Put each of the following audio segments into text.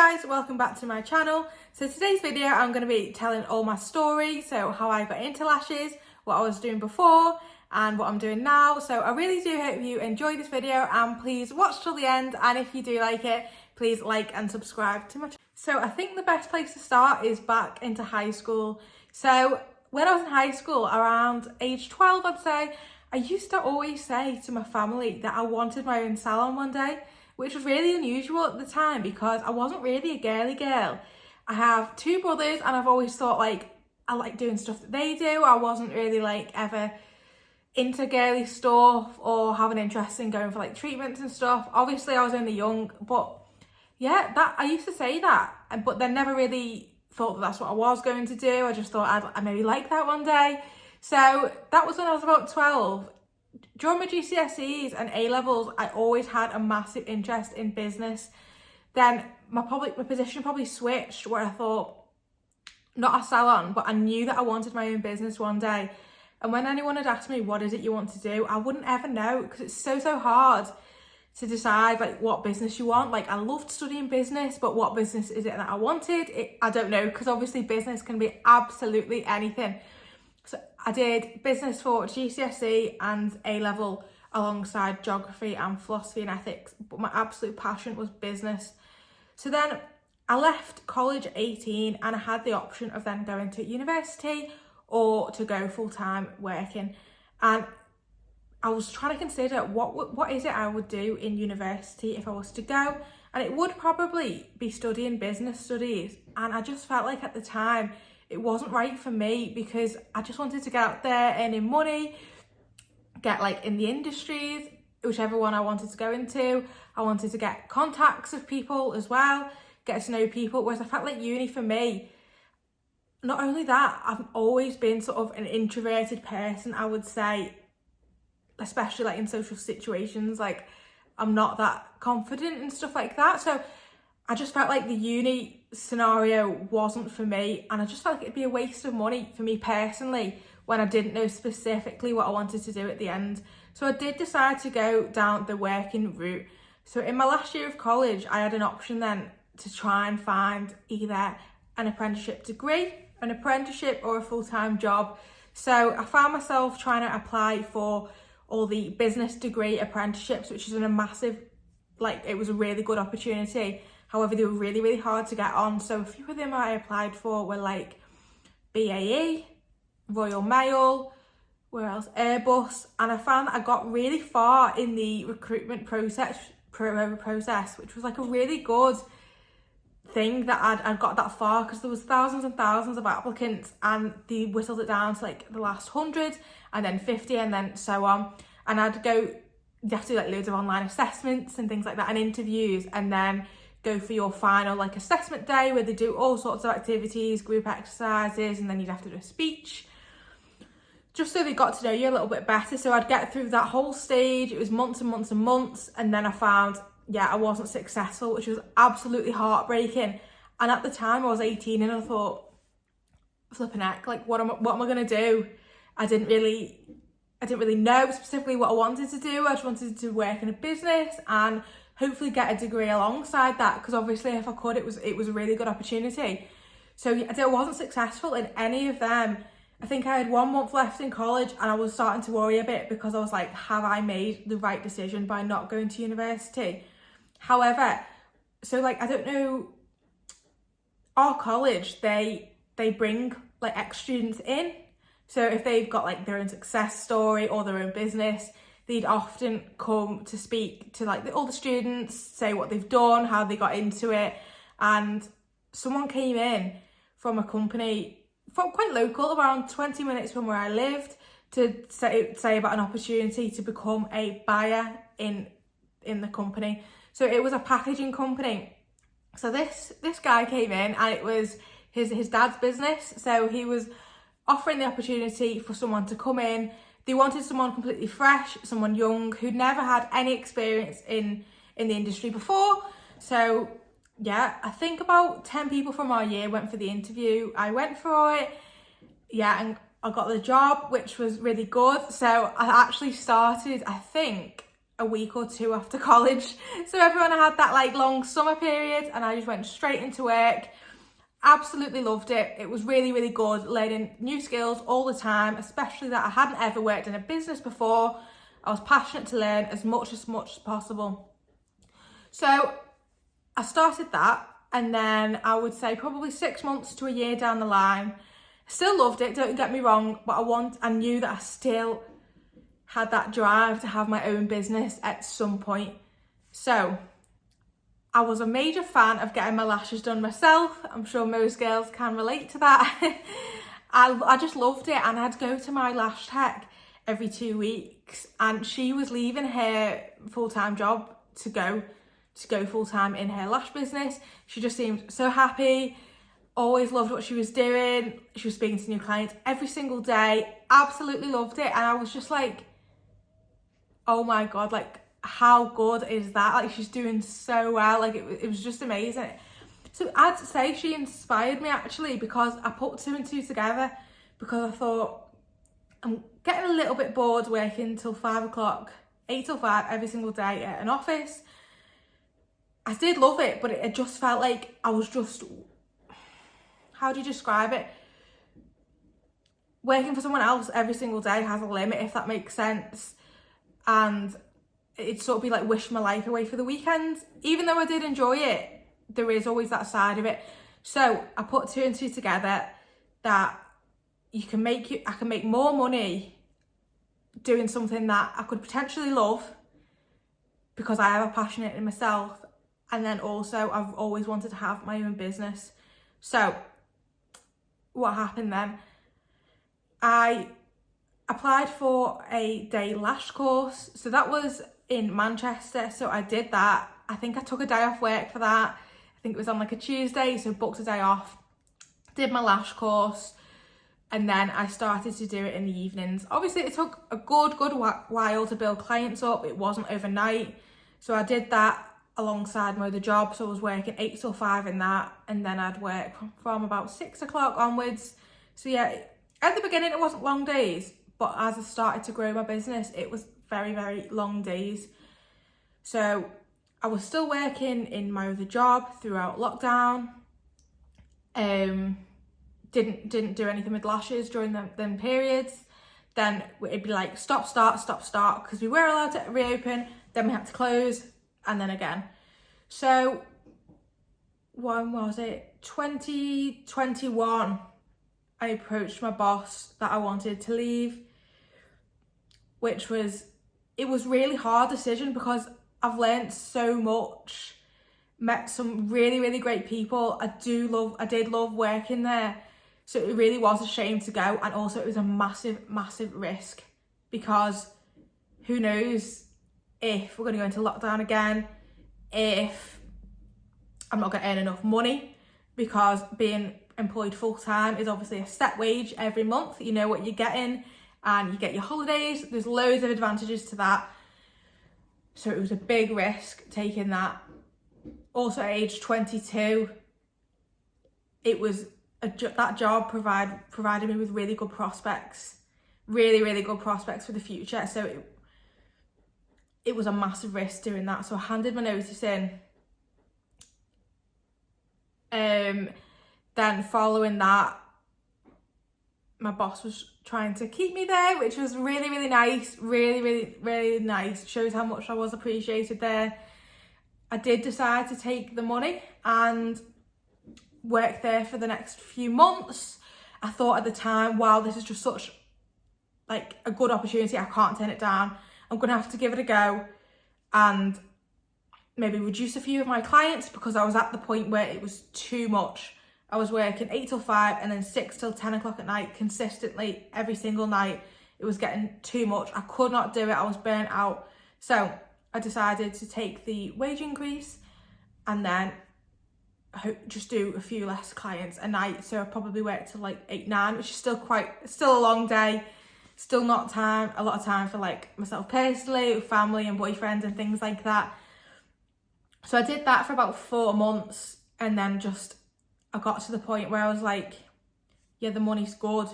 guys, welcome back to my channel. So today's video I'm going to be telling all my story, so how I got into lashes, what I was doing before and what I'm doing now. So I really do hope you enjoy this video and please watch till the end, and if you do like it, please like and subscribe to my channel. So I think the best place to start is back into high school. So when I was in high school, around age 12 I'd say, I used to always say to my family that I wanted my own salon one day, which was really unusual at the time because I wasn't really a girly girl. I have two brothers and I've always thought like I like doing stuff that they do. I wasn't really like ever into girly stuff or have an interest in going for like treatments and stuff. Obviously I was only young, but yeah, that I used to say that, but then never really thought that that's what I was going to do. I just thought I'd maybe like that one day. So that was when I was about 12. During my GCSEs and A-levels, I always had a massive interest in business. Then my position probably switched where I thought, not a salon, but I knew that I wanted my own business one day. And when anyone had asked me, what is it you want to do? I wouldn't ever know because it's so hard to decide like what business you want. Like I loved studying business, but what business is it that I wanted? I don't know, because obviously business can be absolutely anything. So I did business for GCSE and A-level alongside geography and philosophy and ethics, but my absolute passion was business. So then I left college at 18 and I had the option of then going to university or to go full-time working. And I was trying to consider what is it I would do in university if I was to go. And it would probably be studying business studies. And I just felt like at the time, it wasn't right for me because I just wanted to get out there earning money, get like in the industries, whichever one I wanted to go into. I wanted to get contacts of people as well, get to know people, whereas I felt like uni for me, not only that, I've always been sort of an introverted person, I would say, especially like in social situations, like I'm not that confident and stuff like that. So I just felt like the uni scenario wasn't for me, and I just felt like it'd be a waste of money for me personally when I didn't know specifically what I wanted to do at the end. So I did decide to go down the working route. So in my last year of college, I had an option then to try and find either an apprenticeship degree, an apprenticeship or a full-time job. So I found myself trying to apply for all the business degree apprenticeships, which is a massive, like it was a really good opportunity. However, they were really hard to get on. So a few of them I applied for were like BAE, Royal Mail, where else? Airbus. And I found that I got really far in the recruitment process, which was like a really good thing that I'd got that far because there was thousands and thousands of applicants and they whittled it down to like the last 100 and then 50 and then so on. And I'd go, you have to do like loads of online assessments and things like that and interviews, and then go for your final like assessment day where they do all sorts of activities, group exercises, and then you'd have to do a speech just so they got to know you a little bit better. So I'd get through that whole stage. It was months and months and months, and then I found I wasn't successful, which was absolutely heartbreaking. And at the time I was 18 and I thought, flipping heck, like what am I gonna do? I didn't really know specifically what I wanted to do. I just wanted to work in a business and hopefully get a degree alongside that, because obviously if I could, it was a really good opportunity. So I wasn't successful in any of them. I think I had 1 month left in college and I was starting to worry a bit because I was like, have I made the right decision by not going to university? However, so like, I don't know, our college, they bring like ex-students in. So if they've got like their own success story or their own business, they'd often come to speak to like all the students, say what they've done, how they got into it. And someone came in from a company from quite local, around 20 minutes from where I lived, to say about an opportunity to become a buyer in the company. So it was a packaging company. So this guy came in and it was his dad's business. So he was offering the opportunity for someone to come in. They wanted someone completely fresh, someone young, who'd never had any experience in the industry before. So yeah, I think about 10 people from our year went for the interview. I went for it, and I got the job, which was really good. So I actually started, I think, a week or two after college. So everyone had that like long summer period and I just went straight into work. Absolutely loved it. It was really, really good, learning new skills all the time, especially that I hadn't ever worked in a business before. I was passionate to learn as much as possible. So I started that, and then I would say probably 6 months to a year down the line, still loved it, don't get me wrong, but I knew that I still had that drive to have my own business at some point. So I was a major fan of getting my lashes done myself. I'm sure most girls can relate to that. I just loved it, and I'd go to my lash tech every 2 weeks, and she was leaving her full-time job to go full-time in her lash business. She just seemed so happy, always loved what she was doing. She was speaking to new clients every single day, absolutely loved it. And I was just like, oh my God, like how good is that? Like she's doing so well, like it was just amazing. So I'd say she inspired me actually, because I put 2 and 2 together, because I thought I'm getting a little bit bored working till 5 o'clock, 8 till 5 every single day at an office. I did love it, but it just felt like I was just, how do you describe it? Working for someone else every single day has a limit, if that makes sense. And it'd sort of be like wish my life away for the weekends. Even though I did enjoy it, there is always that side of it. So I put 2 and 2 together, that I can make more money doing something that I could potentially love, because I have a passion in myself. And then also I've always wanted to have my own business. So what happened then? I applied for a day lash course. So that was in Manchester. So I did that. I think I took a day off work for that. I think it was on like a Tuesday. So booked a day off, did my lash course. And then I started to do it in the evenings. Obviously it took a good while to build clients up. It wasn't overnight. So I did that alongside my other job. So I was working 8 till 5 in that, and then I'd work from about 6 o'clock onwards. So yeah, at the beginning it wasn't long days, but as I started to grow my business, it was very, very long days. So I was still working in my other job throughout lockdown. Didn't do anything with lashes during them periods. Then it'd be like stop, start, because we were allowed to reopen, then we had to close, and then again. So when was it? 2021, I approached my boss that I wanted to leave, it was really hard decision, because I've learned so much, met some really, really great people. I did love working there. So it really was a shame to go. And also it was a massive, massive risk, because who knows if we're going to go into lockdown again, if I'm not going to earn enough money, because being employed full-time is obviously a set wage every month. You know what you're getting, and you get your holidays. There's loads of advantages to that. So it was a big risk taking that. Also at age 22, it was that job provided me with really good prospects, really, really good prospects for the future. So it was a massive risk doing that. So I handed my notice in. Then following that, my boss was trying to keep me there, which was really, really nice. Really, really, really nice. Shows how much I was appreciated there. I did decide to take the money and work there for the next few months. I thought at the time, wow, this is just such like a good opportunity. I can't turn it down. I'm gonna have to give it a go and maybe reduce a few of my clients, because I was at the point where it was too much. I was working 8 till 5 and then 6 till 10 o'clock at night consistently every single night. It was getting too much. I could not do it. I was burnt out. So I decided to take the wage increase and then just do a few less clients a night. So I probably worked till like 8, 9, which is still a long day. Still not a lot of time for like myself personally, family and boyfriends and things like that. So I did that for about 4 months, and then I got to the point where I was like, yeah, the money's good.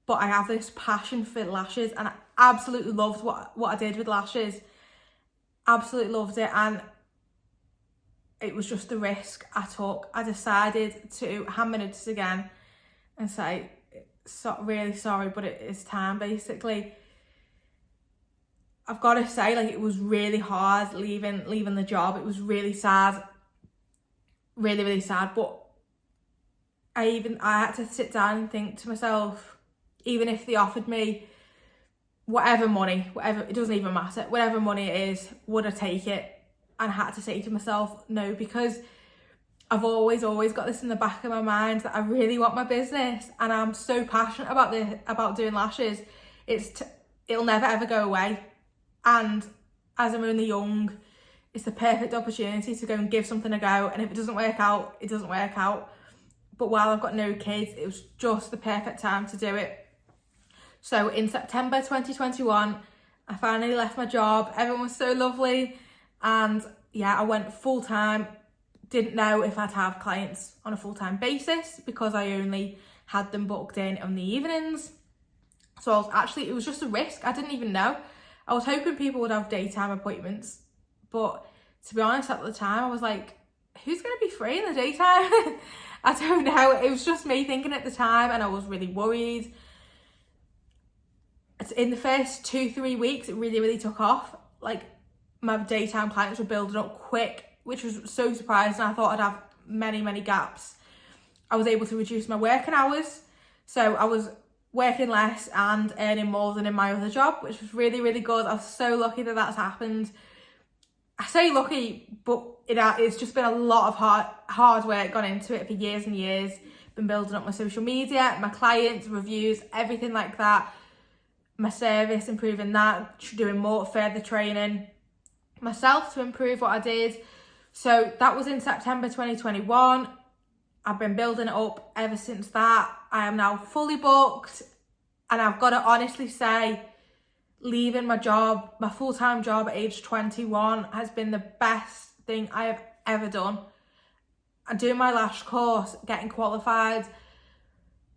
but I have this passion for lashes, and I absolutely loved what I did with lashes. Absolutely loved it, and it was just the risk I took. I decided to hand my notice again and say, really sorry, but it is time, basically. I've got to say, like, it was really hard leaving the job. It was really sad, really, really sad. But I had to sit down and think to myself, even if they offered me whatever money, it doesn't even matter, whatever money it is, would I take it? And I had to say to myself, no, because I've always got this in the back of my mind that I really want my business, and I'm so passionate about doing lashes. It'll never ever go away. And as I'm only young, it's the perfect opportunity to go and give something a go. And if it doesn't work out, it doesn't work out. But while I've got no kids, it was just the perfect time to do it. So in September 2021, I finally left my job. Everyone was so lovely. And yeah, I went full time. Didn't know if I'd have clients on a full-time basis because I only had them booked in the evenings. So it was just a risk. I didn't even know. I was hoping people would have daytime appointments, but to be honest, at the time, I was like, who's going to be free in the daytime? I don't know. It was just me thinking at the time, and I was really worried. In the first 2-3 weeks, it really, really took off. Like, my daytime clients were building up quick, which was so surprising. I thought I'd have many, many gaps. I was able to reduce my working hours. So I was working less and earning more than in my other job, which was really, really good. I was so lucky that that's happened. I say lucky, but it's just been a lot of hard work gone into it for years and years. Been building up my social media, my clients, reviews, everything like that. My service, improving that, doing more further training myself to improve what I did. So that was in September 2021. I've been building it up ever since that. I am now fully booked, and I've got to honestly say, leaving my job, my full-time job at age 21 has been the best thing I have ever done. And doing my lash course, getting qualified,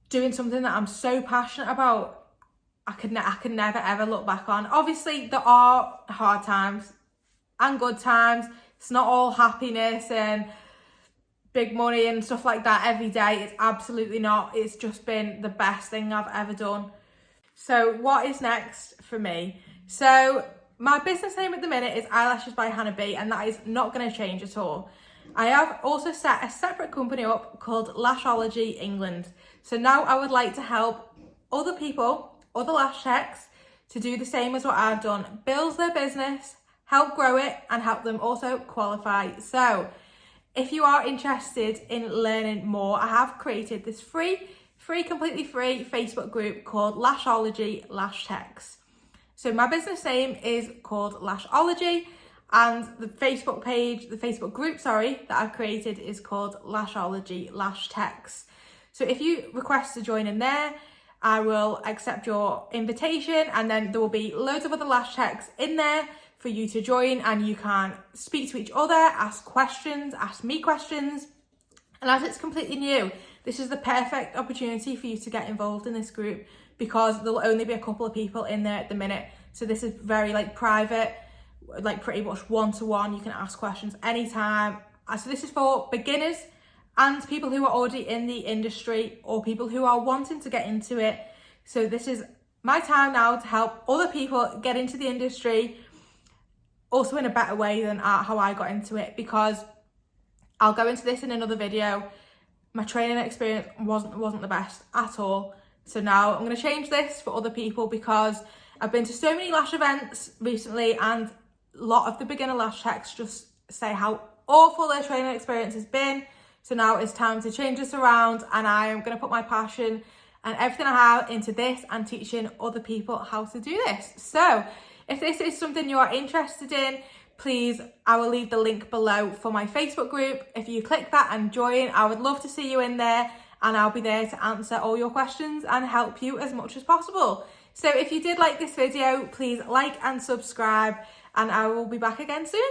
doing something that I'm so passionate about, I could never ever look back on. Obviously, there are hard times and good times. It's not all happiness and big money and stuff like that every day. It's absolutely not. It's just been the best thing I've ever done. So what is next for me? So my business name at the minute is Eyelashes by Hannah B, and that is not going to change at all. I have also set a separate company up called Lashology England. So now I would like to help other people, other lash techs, to do the same as what I've done. Build their business, help grow it, and help them also qualify. So if you are interested in learning more, I have created this completely free Facebook group called Lashology Lash Techs. So my business name is called Lashology, and the Facebook group, that I've created is called Lashology Lash Techs. So if you request to join in there, I will accept your invitation, and then there will be loads of other lash techs in there for you to join, and you can speak to each other, ask questions, ask me questions. And as it's completely new, this is the perfect opportunity for you to get involved in this group, because there'll only be a couple of people in there at the minute. So this is very private, pretty much one-to-one. You can ask questions anytime. So this is for beginners and people who are already in the industry, or people who are wanting to get into it. So this is my time now to help other people get into the industry, also in a better way than how I got into it, because I'll go into this in another video. My training experience wasn't the best at all. So now I'm going to change this for other people, because I've been to so many lash events recently, and a lot of the beginner lash techs just say how awful their training experience has been. So now it's time to change this around, and I am going to put my passion and everything I have into this and teaching other people how to do this. So if this is something you are interested in, please, I will leave the link below for my Facebook group. If you click that and join, I would love to see you in there, and I'll be there to answer all your questions and help you as much as possible. So if you did like this video, please like and subscribe, and I will be back again soon.